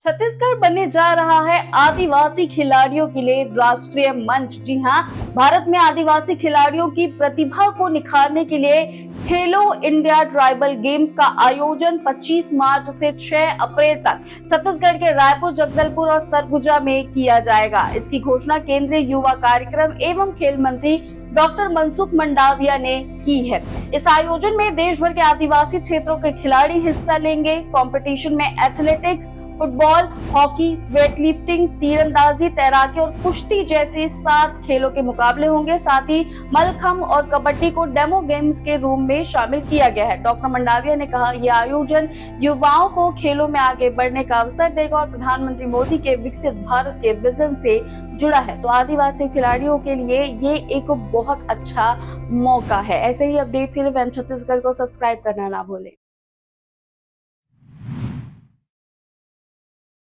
छत्तीसगढ़ बनने जा रहा है आदिवासी खिलाड़ियों के लिए राष्ट्रीय मंच। जी हां, भारत में आदिवासी खिलाड़ियों की प्रतिभा को निखारने के लिए खेलो इंडिया ट्राइबल गेम्स का आयोजन 25 मार्च से 6 अप्रैल तक छत्तीसगढ़ के रायपुर, जगदलपुर और सरगुजा में किया जाएगा। इसकी घोषणा केंद्रीय युवा कार्यक्रम एवं खेल मंत्री डॉक्टर मनसुख मंडाविया ने की है। इस आयोजन में देश भर के आदिवासी क्षेत्रों के खिलाड़ी हिस्सा लेंगे। कंपटीशन में एथलेटिक्स, फुटबॉल, हॉकी, वेटलिफ्टिंग, तीरंदाजी, तैराकी और कुश्ती जैसे 7 खेलों के मुकाबले होंगे। साथ ही मलखंभ और कबड्डी को डेमो गेम्स के रूप में शामिल किया गया है। डॉक्टर मंडाविया ने कहा, यह आयोजन युवाओं को खेलों में आगे बढ़ने का अवसर देगा और प्रधानमंत्री मोदी के विकसित भारत के विजन से जुड़ा है। तो आदिवासी खिलाड़ियों के लिए ये एक बहुत अच्छा मौका है। ऐसे ही अपडेट के लिए फैम छत्तीसगढ़ को सब्सक्राइब करना ना भूलें।